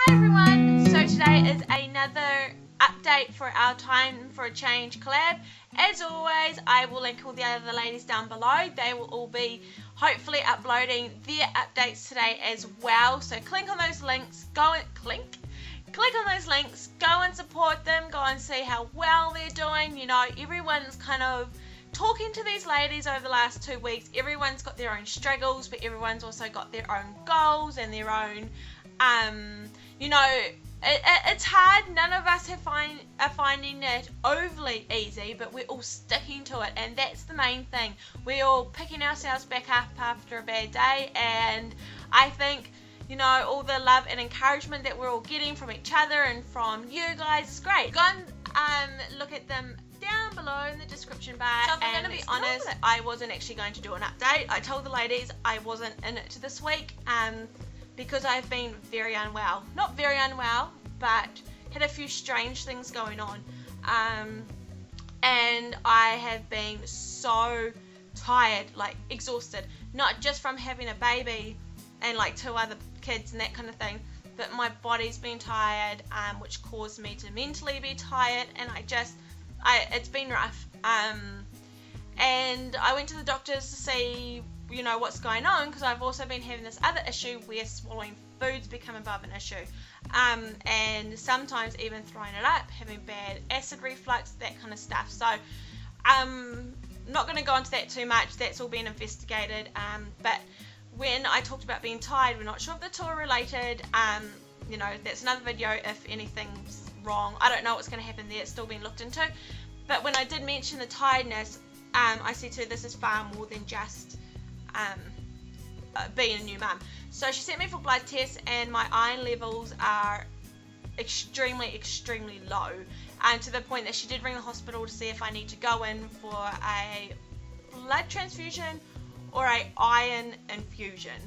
Hi everyone, so today is another update for our Time for a Change collab. As always, I will link all the other ladies down below. They will all be hopefully uploading their updates today as well. So click on those links, click on those links, go and support them, go and see how well they're doing. You know, everyone's kind of talking to these ladies over the last 2 weeks. Everyone's got their own struggles, but everyone's also got their own goals and their own you know, it's hard. None of us are finding it overly easy, but we're all sticking to it, and that's the main thing. We're all picking ourselves back up after a bad day, and I think, you know, all the love and encouragement that we're all getting from each other and from you guys is great. Go and look at them down below in the description bar. So if I'm going to be honest, I wasn't actually going to do an update. I told the ladies I wasn't in it this week, because I've been very unwell. Not very unwell, but had a few strange things going on. And I have been so tired, like exhausted. Not just from having a baby and like 2 other kids and that kind of thing, but my body's been tired, which caused me to mentally be tired, and it's been rough. And I went to the doctors to see, you know, what's going on, because I've also been having this other issue where swallowing foods become above an issue, and sometimes even throwing it up, having bad acid reflux, that kind of stuff. So I'm not going to go into that too much. That's all been investigated, but when I talked about being tired, we're not sure if the two are related. You know, that's another video if anything's wrong. I don't know what's going to happen there. It's still being looked into. But when I did mention the tiredness, I said to her, this is far more than just being a new mum. So she sent me for blood tests, and my iron levels are extremely low, and to the point that she did ring the hospital to see if I need to go in for a blood transfusion or a iron infusion.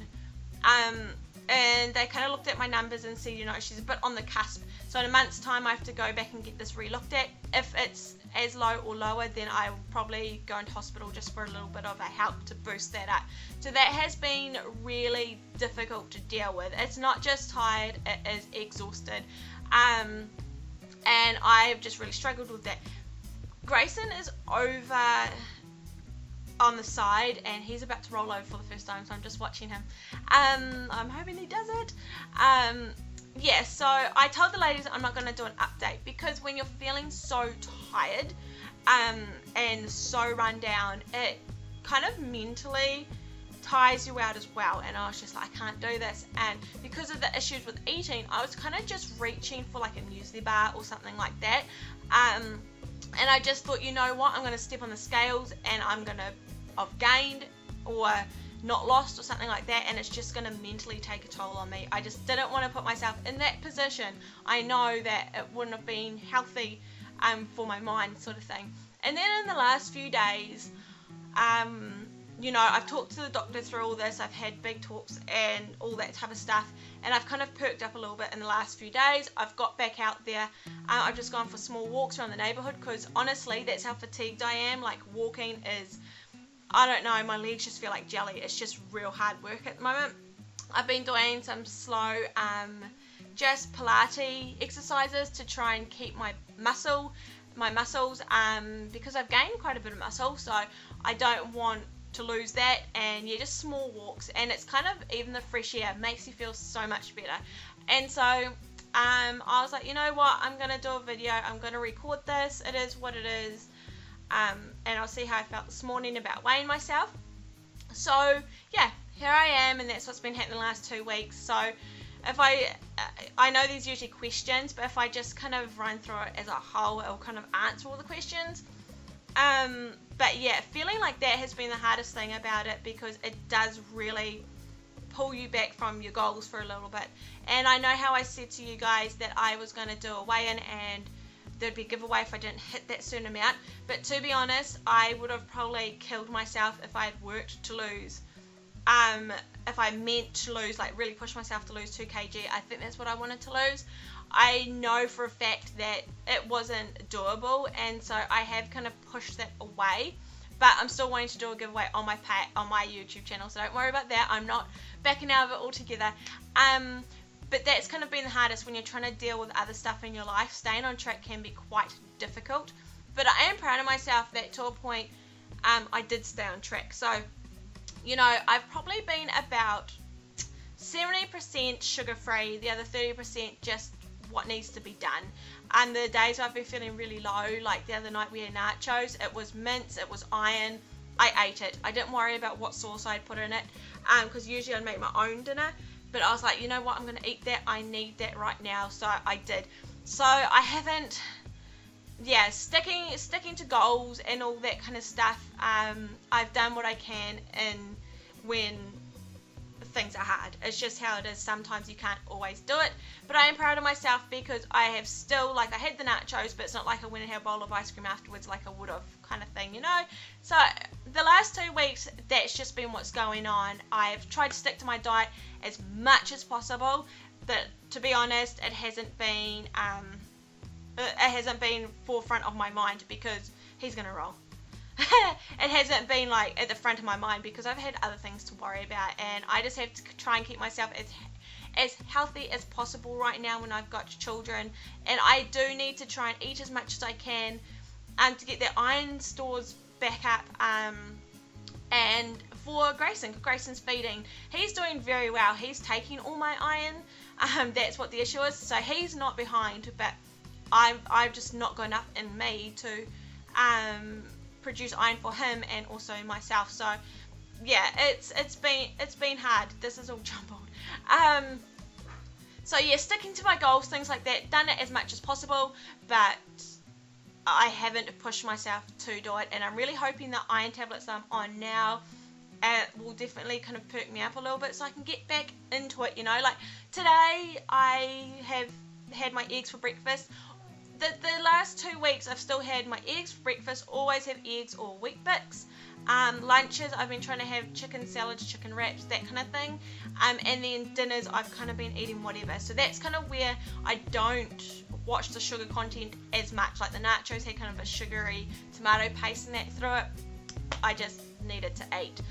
And they kind of looked at my numbers and said, you know, she's a bit on the cusp, so in a month's time I have to go back and get this re-looked at. If it's as low or lower, then I will probably go into hospital just for a little bit of a help to boost that up. So that has been really difficult to deal with. It's not just tired, it is exhausted, and I've just really struggled with that. Grayson is over on the side, and he's about to roll over for the first time, so I'm just watching him. I'm hoping he does it. Yeah, so I told the ladies I'm not going to do an update, because when you're feeling so tired and so run down, it kind of mentally tires you out as well. And I was just like, I can't do this. And because of the issues with eating, I was kind of just reaching for like a muesli bar or something like that. And I just thought, you know what, I'm going to step on the scales and I'm going to have gained or not lost or something like that, and it's just going to mentally take a toll on me. I just didn't want to put myself in that position. I know that it wouldn't have been healthy for my mind, sort of thing. And then in the last few days, you know, I've talked to the doctor through all this. I've had big talks and all that type of stuff, and I've kind of perked up a little bit in the last few days. I've got back out there. I've just gone for small walks around the neighbourhood, because honestly, that's how fatigued I am. Like, walking is, I don't know, my legs just feel like jelly. It's just real hard work at the moment. I've been doing some slow, just Pilates exercises to try and keep my muscles, because I've gained quite a bit of muscle, so I don't want to lose that. And yeah, just small walks, and it's kind of, even the fresh air makes you feel so much better. And so I was like, you know what, I'm going to do a video, I'm going to record this, it is what it is. And I'll see how I felt this morning about weighing myself. So yeah, here I am, and that's what's been happening the last 2 weeks. So if I know there's usually questions, but if I just kind of run through it as a whole, it'll kind of answer all the questions. But yeah, feeling like that has been the hardest thing about it, because it does really pull you back from your goals for a little bit. And I know how I said to you guys that I was going to do a weigh-in and there'd be a giveaway if I didn't hit that certain amount, but to be honest, I would have probably killed myself if I had worked to lose, if I meant to lose, like really push myself to lose 2 kg. I think that's what I wanted to lose. I know for a fact that it wasn't doable, and so I have kind of pushed that away, but I'm still wanting to do a giveaway on my YouTube channel, so don't worry about that. I'm not backing out of it altogether. But that's kind of been the hardest when you're trying to deal with other stuff in your life. Staying on track can be quite difficult. But I am proud of myself that to a point I did stay on track. So, you know, I've probably been about 70% sugar-free, the other 30% just what needs to be done. And the days I've been feeling really low, like the other night we had nachos, it was mince, it was iron, I ate it. I didn't worry about what sauce I'd put in it, because usually I'd make my own dinner. But I was like, you know what, I'm going to eat that. I need that right now. So I did. So I haven't, sticking to goals and all that kind of stuff. I've done what I can when things are hard. It's just how it is. Sometimes you can't always do it. But I am proud of myself because I have still, like, I had the nachos, but it's not like I went and had a bowl of ice cream afterwards like I would have, kind of thing, you know. So the last 2 weeks, that's just been what's going on. I've tried to stick to my diet as much as possible, but to be honest, it hasn't been forefront of my mind because he's gonna roll. It hasn't been like at the front of my mind because I've had other things to worry about, and I just have to try and keep myself as healthy as possible right now when I've got children. And I do need to try and eat as much as I can to get their iron stores back up. And for Grayson's feeding, he's doing very well. He's taking all my iron. That's what the issue is. So he's not behind, but I've just not got enough in me to produce iron for him and also myself. So yeah, it's been hard. This is all jumbled. So yeah, sticking to my goals, things like that, done it as much as possible, but I haven't pushed myself to do it, and I'm really hoping the iron tablets that I'm on now will definitely kind of perk me up a little bit so I can get back into it, you know. Like today I have had my eggs for breakfast. The last 2 weeks I've still had my eggs for breakfast, always have eggs or wheat bix. Lunches I've been trying to have chicken salads, chicken wraps, that kind of thing. And then dinners I've kind of been eating whatever. So that's kind of where I don't watch the sugar content as much. Like the nachos had kind of a sugary tomato paste and that through it. I just needed to eat.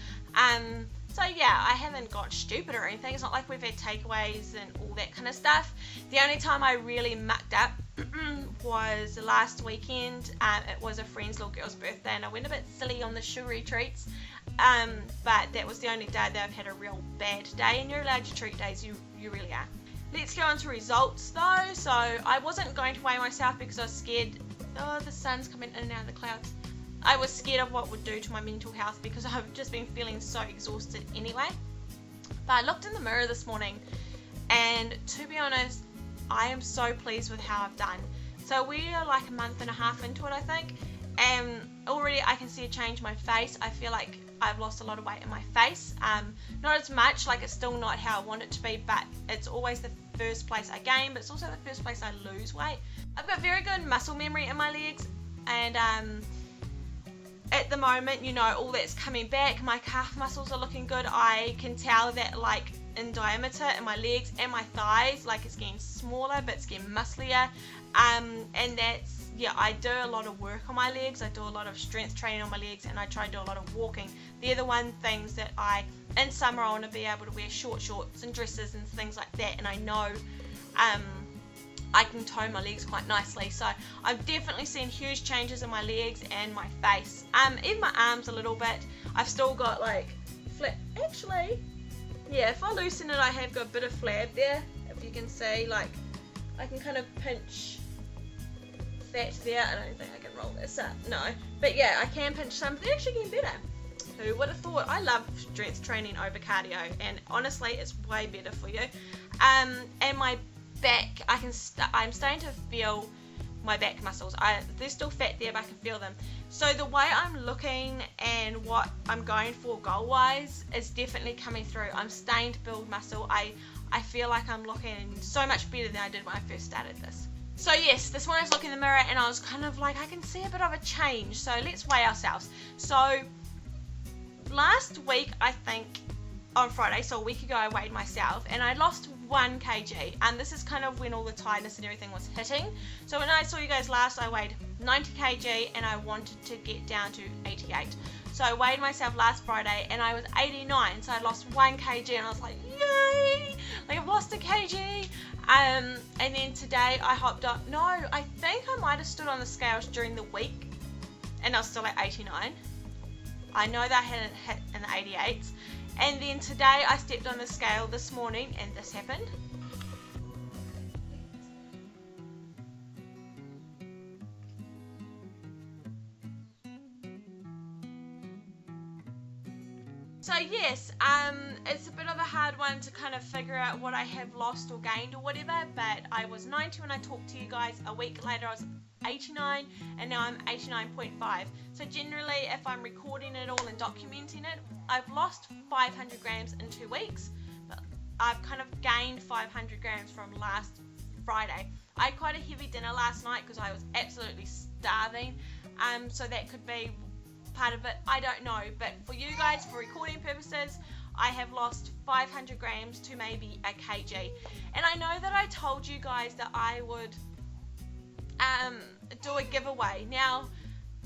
So yeah, I haven't got stupid or anything. It's not like we've had takeaways and all that kind of stuff. The only time I really mucked up was last weekend. It was a friend's little girl's birthday and I went a bit silly on the sugary treats. But that was the only day that I've had a real bad day, and you're allowed to treat days, you really are. Let's go on to results though. So I wasn't going to weigh myself because I was scared. Oh, the sun's coming in and out of the clouds. I was scared of what it would do to my mental health because I've just been feeling so exhausted anyway. But I looked in the mirror this morning, and to be honest, I am so pleased with how I've done. So we are like a month and a half into it, I think, and already I can see a change in my face. I feel like I've lost a lot of weight in my face. Not as much, like it's still not how I want it to be, but it's always the first place I gain, but it's also the first place I lose weight. I've got very good muscle memory in my legs, and at the moment, you know, all that's coming back. My calf muscles are looking good. I can tell that, like, in diameter in my legs and my thighs, like it's getting smaller, but it's getting musclier. And that's, yeah, I do a lot of work on my legs. I do a lot of strength training on my legs, and I try to do a lot of walking. They're the one things that in summer I want to be able to wear short shorts and dresses and things like that, and I know I can tone my legs quite nicely. So I've definitely seen huge changes in my legs and my face. Even my arms a little bit. I've still got like flap. Actually, yeah, if I loosen it, I have got a bit of flab there. If you can see, like I can kind of pinch that there. I don't think I can roll this up. No, but yeah, I can pinch some. They're actually getting better. Who would have thought? I love strength training over cardio, and honestly, it's way better for you. And my back, I'm starting to feel my back muscles. There's still fat there, but I can feel them. So the way I'm looking and what I'm going for goal wise is definitely coming through. I'm starting to build muscle. I feel like I'm looking so much better than I did when I first started this. So yes, this morning I was looking in the mirror and I was kind of like, I can see a bit of a change. So let's weigh ourselves. So last week, I think on Friday, so a week ago, I weighed myself and I lost 1 kg, and this is kind of when all the tiredness and everything was hitting. So when I saw you guys last, I weighed 90 kg and I wanted to get down to 88. So I weighed myself last Friday and I was 89, so I lost 1 kg, and I was like, yay, like I've lost a kg. And then today I hopped up, no, I think I might have stood on the scales during the week and I was still at 89. I know that I hadn't hit in the 88s. And then today I stepped on the scale this morning and this happened. So yes, it's a bit of a hard one to kind of figure out what I have lost or gained or whatever, but I was 90 when I talked to you guys. A week later I was 89 and now I'm 89.5. So generally if I'm recording it all and documenting it, I've lost 500 grams in 2 weeks, but I've kind of gained 500 grams from last Friday. I had quite a heavy dinner last night because I was absolutely starving, so that could be part of it, I don't know, but for you guys, for recording purposes, I have lost 500 grams to maybe a kg. And I know that I told you guys that I would do a giveaway. Now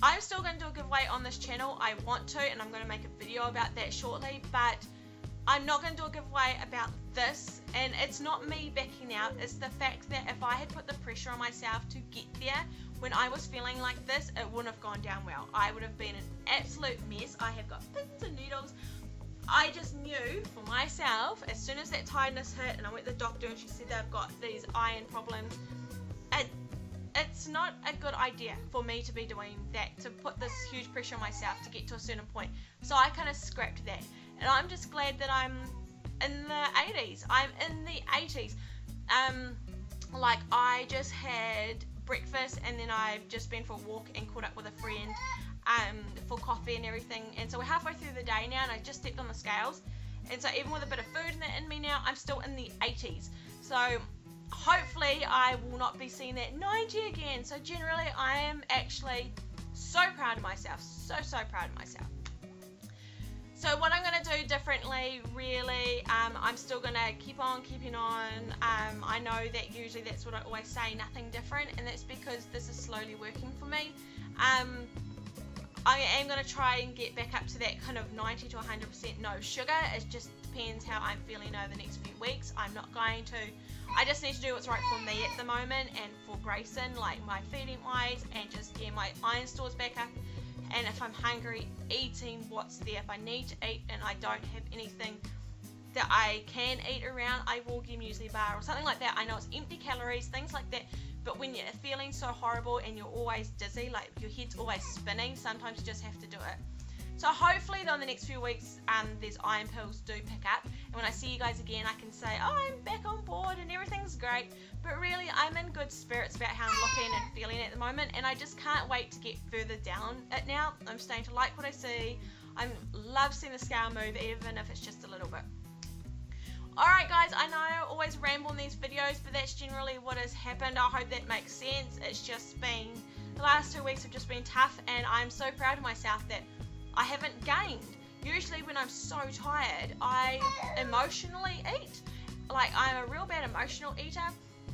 I'm still going to do a giveaway on this channel. I want to, and I'm going to make a video about that shortly, but I'm not going to do a giveaway about this. And it's not me backing out, it's the fact that if I had put the pressure on myself to get there when I was feeling like this, it wouldn't have gone down well. I would have been an absolute mess. I have got pins and needles. I just knew for myself, as soon as that tiredness hit and I went to the doctor and she said that I've got these iron problems, it's not a good idea for me to be doing that, to put this huge pressure on myself to get to a certain point. So I kind of scrapped that. And I'm just glad that I'm in the 80s. I'm in the 80s. Like I just had breakfast and then I've just been for a walk and caught up with a friend for coffee and everything, and so we're halfway through the day now and I just stepped on the scales, and so even with a bit of food in me now, I'm still in the 80s. So hopefully I will not be seeing that 90 again. So generally I am actually so proud of myself, so proud of myself. So what I'm going to do differently, really, I'm still going to keep on keeping on. I know that usually that's what I always say, nothing different, and that's because this is slowly working for me. I am going to try and get back up to that kind of 90 to 100% no sugar. It just depends how I'm feeling over the next few weeks. I'm not going to, I just need to do what's right for me at the moment and for Grayson, like my feeding wise, and just get my iron stores back up. And if I'm hungry, eating what's there. If I need to eat and I don't have anything that I can eat around, I will give muesli bar or something like that. I know it's empty calories, things like that, but when you're feeling so horrible and you're always dizzy, like your head's always spinning, sometimes you just have to do it. So hopefully though in the next few weeks these iron pills do pick up, and when I see you guys again I can say, oh, I'm back on board and everything's great. But really I'm in good spirits about how I'm looking and feeling at the moment, and I just can't wait to get further down it now. I'm starting to like what I see. I love seeing the scale move, even if it's just a little bit. Alright guys, I know I always ramble in these videos, but that's generally what has happened. I hope that makes sense. It's just been, the last 2 weeks have just been tough, and I'm so proud of myself that I haven't gained. Usually when I'm so tired, I emotionally eat. Like I'm a real bad emotional eater,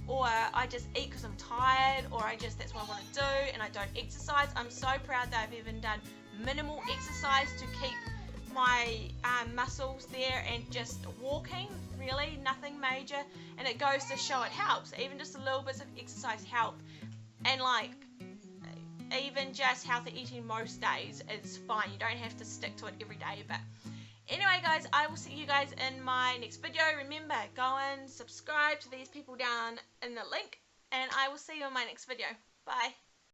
or I just eat because I'm tired, or that's what I want to do, and I don't exercise. I'm so proud that I've even done minimal exercise to keep my muscles there, and just walking, really nothing major, and it goes to show it helps. Even just a little bits of exercise help, and like even just healthy eating most days is fine. You don't have to stick to it every day. But anyway guys, I will see you guys in my next video. Remember, go and subscribe to these people down in the link, and I will see you in my next video. Bye.